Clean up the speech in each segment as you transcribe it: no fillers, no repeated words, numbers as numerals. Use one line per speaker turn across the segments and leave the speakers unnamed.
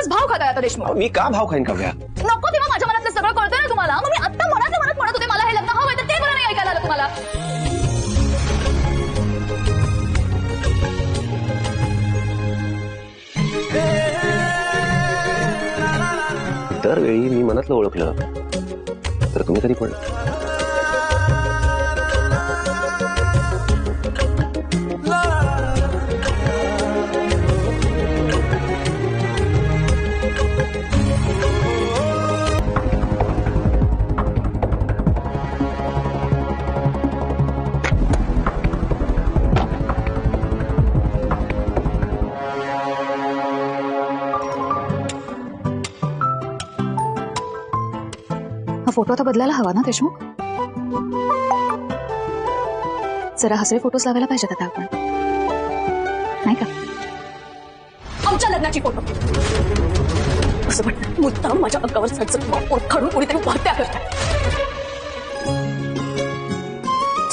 उगाच भाव खाताय आता देशमुख.
मी का भाव खाईन काव्या?
नको तेव्हा माझ्या मनातलं सगळं कळतंय ना तुम्हाला. मग मी आता मनात म्हणत होते मला हे लग्न हवंय, तर ते बरं नाही ऐकायला आलं तुम्हाला.
दरवेळी मी मनातलं ओळखलं तर तुम्ही कधी पण
फोटो आता बदलायला हवा ना देशमुख. जरा हसरे फोटोज लावायला पाहिजेत आता आपण, नाही का? आमच्या लग्नाची फोटो असं वाटतं मुद्दाम माझ्या अंगावर सडसड खडून कोणीतरी हत्या करताय.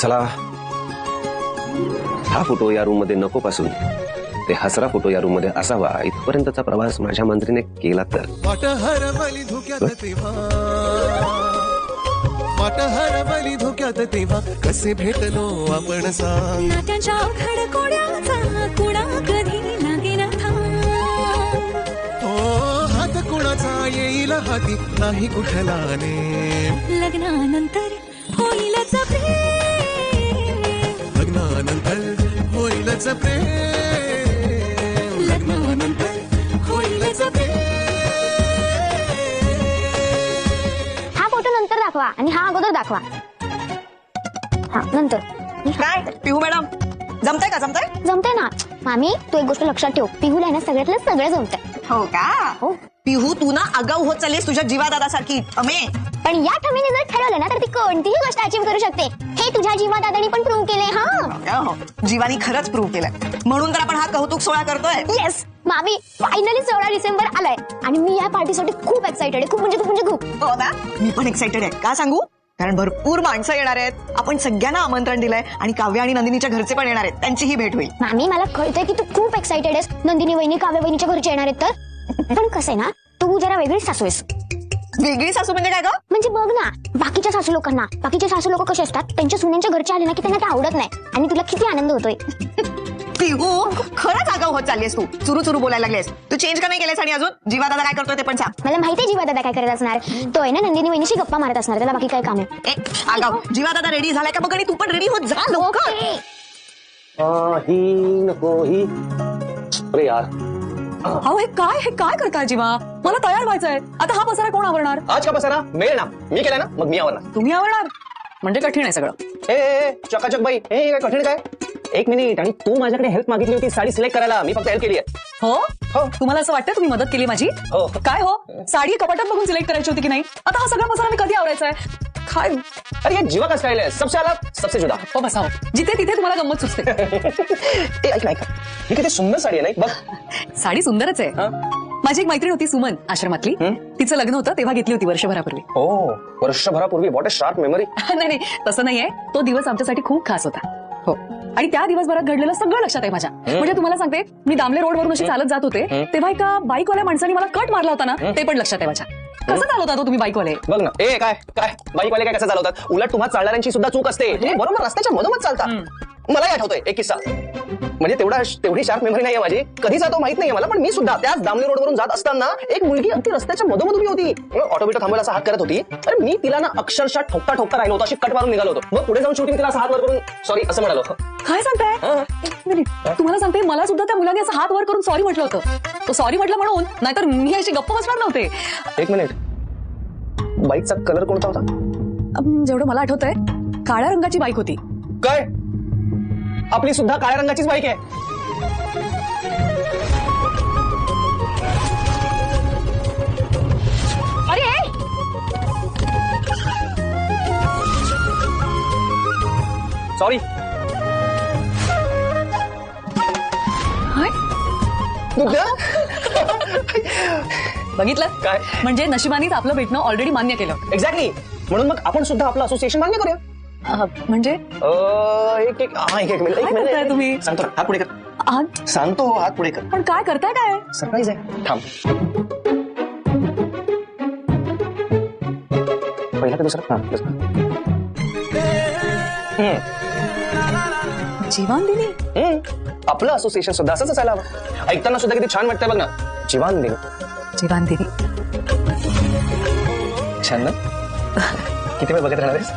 चला, हा फोटो या रूम मध्ये नको पासून ते हसरा फोटो या रूम मध्ये असावा इथपर्यंतचा प्रवास माझ्या मंत्रीने केला तर.
वाट हरवली धोक्यात तेव्हा कसे भेटलो आपण सांग.
नात्यांच्या खडकोड्याचा कुणा कधी लागेना थांब.
हो हात कुणाचा येईल हाती नाही कुठला नेम.
लग्नानंतर होईलच प्रेम.
लग्नानंतर होईलच प्रेम.
लग्नानंतर होईलच प्रेम.
दाखवा आणि हा अगोदर दाखवा. हा नंतर.
काय पिहू मॅडम जमतंय का?
जमतंय ना मामी. तू एक गोष्ट लक्षात ठेव, पिहूला आहे ना सगळ्यातलं सगळं जमतंय.
हो का?
हो.
पिहू तू ना आगाऊ होत चाललीस तुझ्या जीवा दादासारखी. अमे
पण या ठमीने जर ठरवलं ना तर ती कोणतीही गोष्ट अचीव करू शकते. हे तुझ्या जीवा दादानी पण प्रूव्ह केले. हा
हो जीवानी खरंच प्रूव्ह केलंय, म्हणून तर आपण हा कौतुक सोहळा करतोय.
येस मामी, फायनली 16 डिसेंबर आलाय आणि मी या पार्टीसाठी खूप एक्साइटेड आहे. खूप म्हणजे खूप.
हो ना, मी पण एक्साइटेड आहे. का सांगू? कारण भरपूर माणसं येणार आहेत. आपण सगळ्यांना आमंत्रण दिलंय आणि काव्या आणि नंदिनीच्या घरचे पण येणार आहेत. त्यांचीही भेट होईल.
मामी मला कळतंय की तू खूप एक्साइटेड आहेस. नंदिनी वहिनी काव्या वहिनीच्या घरचे येणार आहेत तर. पण कसं आहे ना, तू जरा वेगळीच सासू आहेस.
वेगळी सासू म्हणजे काय ग?
म्हणजे बघ ना, बाकीचे सासू लोक कसे असतात, त्यांच्या सुनेंच्या घरचे आले ना की त्यांना ते आवडत नाही आणि तुला किती आनंद होतोय.
पिहू खरंच आगाऊ होत चाललीस तू. चुरू बोलायला लागलेस. तू चेंज का नाही केलेस? आणि अजून जीवा दादा काय करतोय ते पण सांग.
मला माहिती आहे जीवा दादा काय करत असणार. तो आहे ना नंदिनी वहिनीशी गप्पा मारत असणार. त्याला बाकी काय काम आहे?
आगाऊ जीवा दादा रेडी झालाय का बघ आणि तू पण रेडी होत जा लवकर.
ही नको ही. अरे यार,
अहो हे काय करताय जीवा? मला तयार व्हायचंय. आता हा पसारा कोण आवरणार?
आज का पसारा मिळेल ना, मी केला ना, मग मी आवरणार.
तुम्ही आवरणार म्हणजे कठीण आहे सगळं.
ए चकाचक बाई, हे काय कठीण काय? एक मिनिट. आणि तू माझ्याकडे हेल्प मागितली होती साडी सिलेक्ट करायला, मी फक्त हेल्प केली आहे.
हो, तुम्हाला असं वाटतं तुम्ही मदत केली माझी?
हो.
काय हो, साडी कपाटात बघून सिलेक्ट करायची होती की नाही? आता हा सगळा पसारा मी कधी आवरायचा काय?
अरे ये जीवा का स्टाईल आहे, सबसे अलग सबसे जुदा.
हो बसा, जिथे तिथे तुम्हाला गंमत सुचते.
ऐक ही किती सुंदर साडी आहे. नाही बघ,
साडी सुंदरच आहे. माझी एक मैत्रीण होती सुमन आश्रमातली. तिचं लग्न होतं तेव्हा घेतली होती वर्षभरापूर्वी.
हो वर्षभरापूर्वी. What a sharp memory.
नाही तसं नाहीये. तो दिवस आमच्यासाठी खूप खास होता. हो, आणि त्या दिवसभरात घडलेलं सगळं लक्षात आहे माझ्या. म्हणजे तुम्हाला सांगते, मी दामले रोडवरून अशी चालत जात होते तेव्हा एका बाईकवाल्या माणसाने मला कट मारला होता ना, ते पण लक्षात आहे माझ्या. कसं चालवता तो तुम्ही बाईकवाले?
बघ ना. काय बाईकवाले काय कसं चालवतात? उलट तुम्हाला चालणाऱ्यांची सुद्धा चूक असते. तुम्ही बरोबर रस्त्याच्या मधोमध चालतात. मलाही आठवतोय एक किस्सा. म्हणजे तेवढी शार्प मेमरी नाहीये माझी. कधी जातो माहित नाहीये मला, पण मी सुद्धा त्याच दामले रोडवरून जात असताना एक मुलगी अगदी रस्त्याच्या मधोमध उभी होती. ऑटो बिटो थांबवायला असा हात करत होती. तर मी तिला ना अक्षरशः ठोकता राहिलो होतो. अशी कट मारून निघालो होतो. मग पुढे जाऊन शेवटी मी तिला असा हात वर करून सॉरी असं म्हणालो.
काय सांगताय? एक मिनिट, तुम्हाला सांगते, मला सुद्धा त्या मुलाने असं हात वर करून सॉरी म्हटलं होतं. तो सॉरी म्हटलं म्हणून, नाहीतर मी अशी गप्प बसणार नव्हते.
एक मिनिट, बाईकचा कलर कोणता होता?
जेवढं मला आठवतंय काळ्या रंगाची बाईक होती.
काय? आपली सुद्धा काळ्या रंगाचीच बाईक आहे.
अरे
सॉरी.
बघितलं
काय?
म्हणजे नशिबानीच आपलं भेटणं ऑलरेडी मान्य केलं.
एक्झॅक्टली. म्हणून मग आपण सुद्धा आपलं असोसिएशन मान्य करूया.
म्हणजे
एक मिनिट
तुम्ही
सांगतो. हा पुढे कर.
आज
सांगतो हात पुढे कर.
पण काय करताय काय?
सरप्राईज आहे, थांब. पहिला का दुसरा? हा, दुसरा.
जीवन दिली.
आपलं असोसिएशन सुद्धा असंच असायला हवं. ऐकताना सुद्धा किती छान वाटतंय बघ ना. जीवन दिन.
जीवन दिली.
छान ना. किती वेळ बघत राहणार आहेस?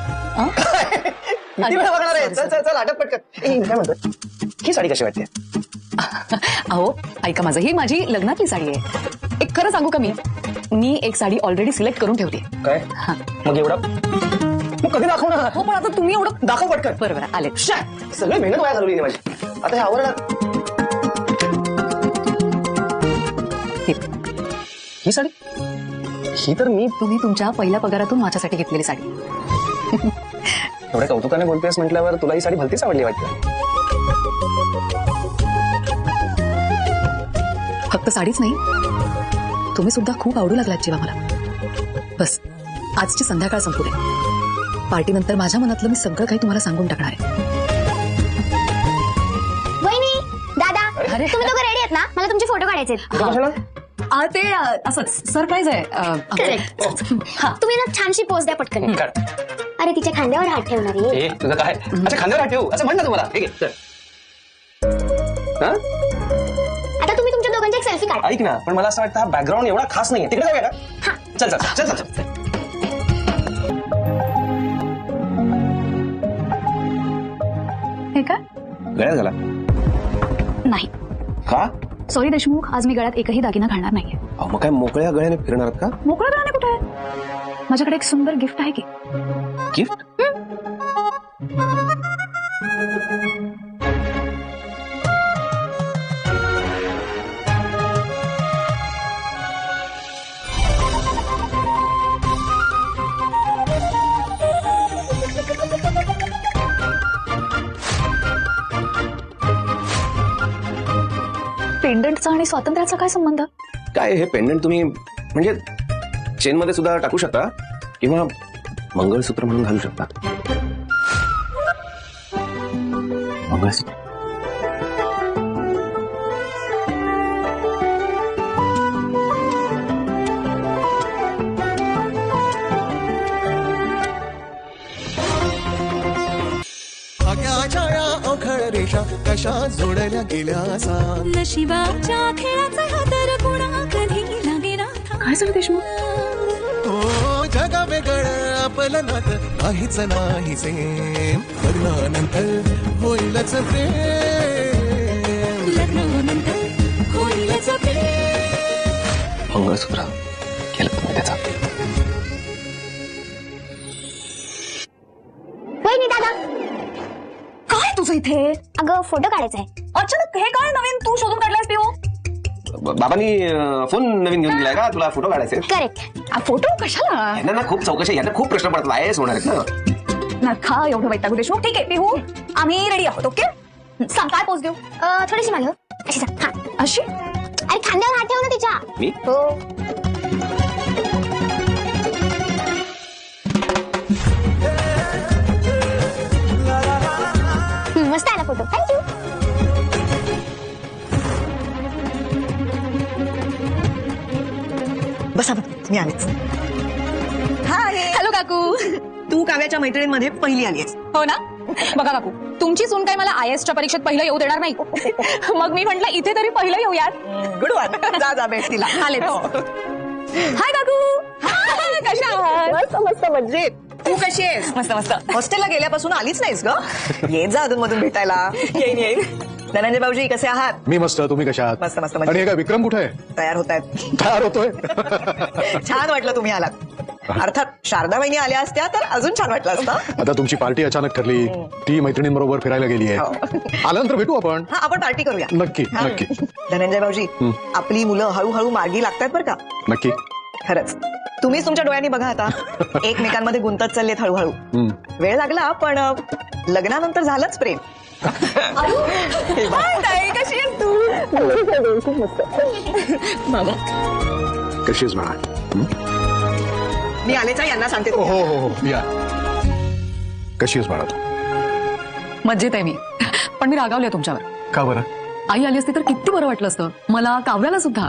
किती वेळ बघणार आहे? चल चल चल आटप पटकन. ए, काय म्हणतोय? ही साडी कशी वाटते?
अहो ऐका माझं, ही माझी लग्नातली साडी आहे. एक खरं सांगू का, मी एक साडी ऑलरेडी सिलेक्ट करून ठेवली.
काय मग एवढं मग कधी दाखवणार?
हो पण आता तुम्ही एवढं
दाखव पटकन.
बरोबर आले.
सगळी मेहनत वाया घालवली आहे माझी. आता हे आवडणार. ही साडी ही तर
तुम्ही तुमच्या पहिल्या पगारातून माझ्यासाठी घेतलेली साडी.
एवढ्या कौतुकाने बोलतेस म्हटल्यावर तुला ही साडी भलतीच आवडली वाटतं.
फक्त साडीच नाही, तुम्ही सुद्धा खूप आवडू लागलात जीवा मला. बस आजची संध्याकाळ संपू दे. पार्टीनंतर माझ्या मनातलं मी सगळं काही तुम्हाला सांगून टाकणार आहे.
वहिनी, दादा,
अरे.
तुम्ही दोघं रेडी आहेत ना? मला तुमचे फोटो काढायचे
कशाला?
ते असंच सरप्राईज आहे. हा
तुम्ही ना छानशी पोच द्या पटकन.
काढ.
अरे तिच्या खांद्यावर हात ठेवणार आहे.
ए तुझं काय? अच्छा खांद्यावर हात ठेवू असं म्हण ना तुम्हाला. ठीक आहे चल. हा
आता तुम्ही तुमच्या दोघांची एक सेल्फी काढा.
ऐक ना, पण मला असं वाटतं हा बॅकग्राऊंड एवढा खास नाहीये. तिकडे जाऊया का? चल चल चल चल चल.
हे काय?
गळ्यात झाला
नाही
का?
सॉरी देशमुख, आज मी गळ्यात एकही दागिना घालणार नाहीये.
मग काय मोकळ्या गळ्याने फिरणार का?
मोकळं गळ्याने कुठे आहे? माझ्याकडे एक सुंदर गिफ्ट आहे की.
गिफ्ट?
पेंडंटचा आणि स्वातंत्र्याचा काय संबंध?
काय हे पेंडंट तुम्ही म्हणजे चेन मध्ये सुद्धा टाकू शकता किंवा मंगळसूत्र म्हणून घालू शकता. मंगळसूत्र
भाग्याच्या या अवखळ रेषा कशा जोडल्या गेल्या सांग.
नशिबाच्या खेळाचा हातर कुणा कधी लागेना
काय झालं देशमुख?
हो जग वेगळं आपलं नातं काहीच नाही सेम. लग्नानंतर होईलच प्रेम.
लग्नानंतर होईलच प्रेम.
मंगळसूत्र केलं तुम्ही त्याचा.
वहिनी, दादा,
काय तुझं इथे?
अगं फोटो काढायचा आहे.
अचानक हे काय नवीन तू शोधून काढलास पिऊ?
बाबांनी फोन नवीन घेऊन दिलाय का तुला फोटो काढायचे?
करेक्ट.
फोटो कशाला?
यांना ना खूप चौकशी, यांना खूप प्रश्न पडतात. IAS होणार आहेत ना.
नका एवढं वैतागू देशमुख. ठीक आहे पिहू, आम्ही रेडी आहोत. ओके सांग काय पोच देऊ?
थोडीशी मागं अशी सांग. हा.
अशी?
अरे खांद्यावर हात ठेव ना तिच्या.
मी
हो. मस्त आला फोटो. थँक्यू.
बसा मी आलेच. हाय,
हॅलो काकू.
तू काव्याच्या मैत्रिणींमध्ये पहिली आलीस.
हो ना? बघा काकू, तुमची सून काही मला IASच्या परीक्षेत पहिलं येऊ देणार नाही. मग मी म्हंटल इथे तरी पहिलं येऊयात.
Good one. जा जा भेट तिला.
आलेच. हाय काकू. कशा आहात?
मस्त मस्त मजेत.
तू कशी आहेस? मस्त मस्त.
हॉस्टेलला गेल्यापासून आलीच नाहीस ग. येत जा अधून मधून भेटायला. येईन येईन. धनंजय भाऊजी कसे आहात?
मी मस्त. तुम्ही कशा आहात?
मस्त मस्त
आणि
मजेत.
हे काय विक्रम कुठे आहे?
तयार होत आहेत.
तयार होतोय.
छान वाटलं तुम्ही आलात. अर्थात शारदा वहिनी आल्या असत्या तर अजून छान वाटलं असतं.
आता तुमची पार्टी अचानक ठरली. ती मैत्रिणींबरोबर फिरायला गेली आहे. आल्यानंतर भेटू आपण.
हा आपण पार्टी करूया.
नक्की
हा.
नक्की
धनंजय भाऊजी आपली मुलं हळूहळू मार्गी लागतात बरं का.
नक्की.
खरंच तुम्हीच तुमच्या डोळ्यांनी बघा आता. एकमेकांमध्ये गुंतत चाललेत हळूहळू. वेळ लागला पण लग्नानंतर झालंच प्रेम.
कशी आहेस तू?
कशीच म्हणा.
मी आलेचा यांना सांगते.
हो हो हो या. कशीच म्हणा तू?
मज्जेत आहे मी, पण मी रागावले तुमच्यावर.
का बरं?
आई आली असती तर किती बरं वाटलं असतं मला, काव्याला सुद्धा.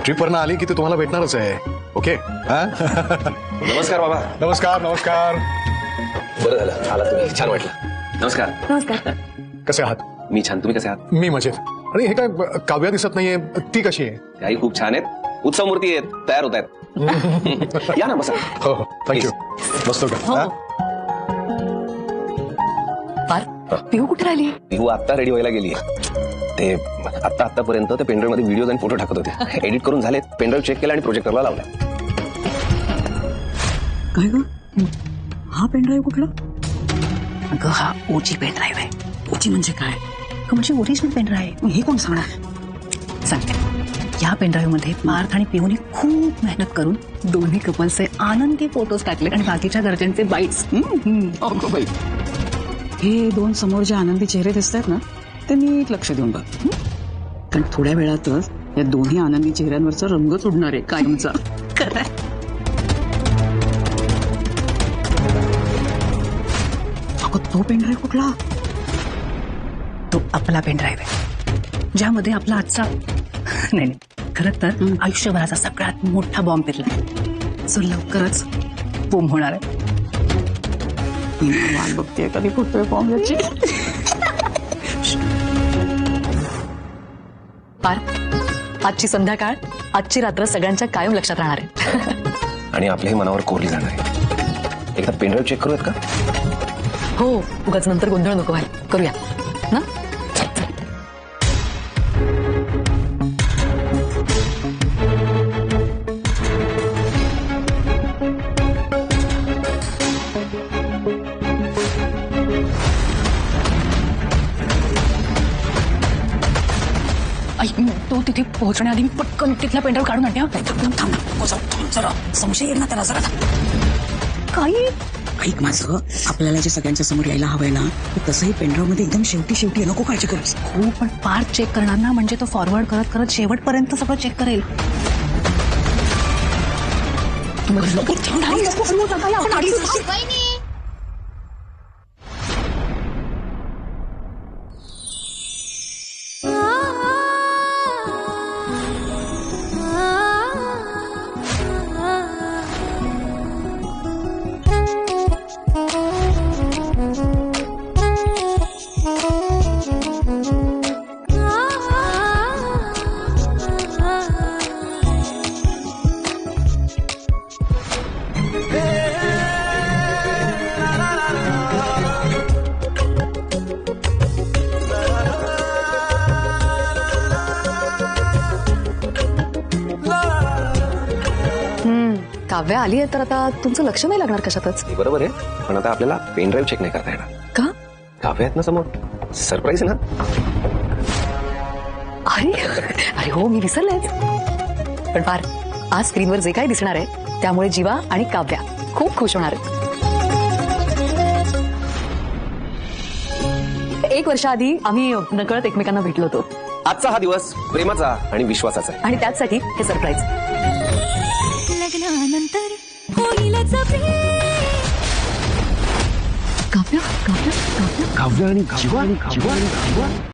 ट्रिपवरनं आली की ते तुम्हाला भेटणारच आहे. ओके हा?
नमस्कार बाबा.
नमस्कार नमस्कार.
बरं झालं आला तुम्ही, छान वाटलं. नमस्कार.
नमस्कार.
कसे आहात?
मी छान, तुम्ही कसे आहात?
मी मजेत. आणि हे काय काव्या दिसत नाहीये, ती कशी आहे?
त्याही खूप छान आहेत, उत्सव मूर्ती आहेत, तयार होत आहेत. या ना बसा.
हो हो थँक्यू. बसतो का
हो
हा?
पार पिहू कुठे राहिली?
पिहू आता रेडी व्हायला गेली. ते आतापर्यंत ते पेनड्राईव्ह मध्ये व्हिडिओ आणि फोटो टाकत होते. एडिट करून झाले, पेनड्राईव्ह चेक केला आणि प्रोजेक्टरला लावला.
काय ग, हा पेनड्राईव्ह कुठला? अगं हा ओची पेनड्राईव्ह आहे. ओची म्हणजे काय? म्हणजे ओरिजिनल पेनड्राईव्ह. हे कोण सांगणार? सांगते. या पेनड्राईव्ह मध्ये पार्थ आणि पिऊने खूप मेहनत करून दोन्ही कपल्सचे आनंदी फोटोज टाकले आणि बाकीच्या घरच्यांचे बाईट्स. हे दोन समोर जे आनंदी चेहरे दिसत आहेत ना, ते नीट लक्ष देऊन बघ. कारण थोड्या वेळातच या दोन्ही आनंदी चेहऱ्यांवरचा रंगच उडणार आहे कायमचा. अगं तो पेनड्राईव्ह कुठला? तो आपला पेनड्राईव्ह आहे, ज्यामध्ये आपला आजचा नाही खरं तर आयुष्यभराचा सगळ्यात मोठा बॉम्ब पेरला, जो लवकरच बॉम्ब होणार आहे. वाट बघते कधी फुटतोय बॉम्ब याची. पार आजची संध्याकाळ, आजची रात्र सगळ्यांच्या कायम लक्षात राहणार आहे.
आणि आपल्याही मनावर कोरली जाणार आहे. एकदा पेनड्राईव्ह चेक करूयात का?
हो, उगाच नंतर गोंधळ नको व्हायला. करूया ना. तो तिथे पोहोचण्याआधी मी पटकन तिथला पेंडर काढून आणते. थांब जरा संशय येईल ना त्याला जरा. काही
ऐक माझं, आपल्याला जे सगळ्यांच्या समोर यायला हवंय ना, तसंही पेनड्राईव्ह मध्ये एकदम शेवटी नको काळजी करूस.
हो, पण पार्ट चेक करणार ना, म्हणजे तो फॉरवर्ड करत करत शेवटपर्यंत सगळं चेक करेल. काव्या आली आहे तर आता तुमचं लक्ष नाही लागणार कशातच.
हे बरोबर आहे, पण आता आपल्याला पेनड्राईव्ह चेक नाही करता येणार.
का?
काव्या आहेत ना समोर, सरप्राईज आहे ना.
अरे हो, मी विसरलेच. पण फार आज स्क्रीनवर जे काही दिसणार आहे त्यामुळे जीवा आणि काव्या खूप खुश होणार आहेत. 1 वर्षाआधी आम्ही नकळत एकमेकांना भेटलो होतो.
आजचा हा दिवस प्रेमाचा आणि विश्वासाचा आहे.
आणि त्याचसाठी हे सरप्राईज.
लग्नानंतर होईलच
काव्या
काव्या आणि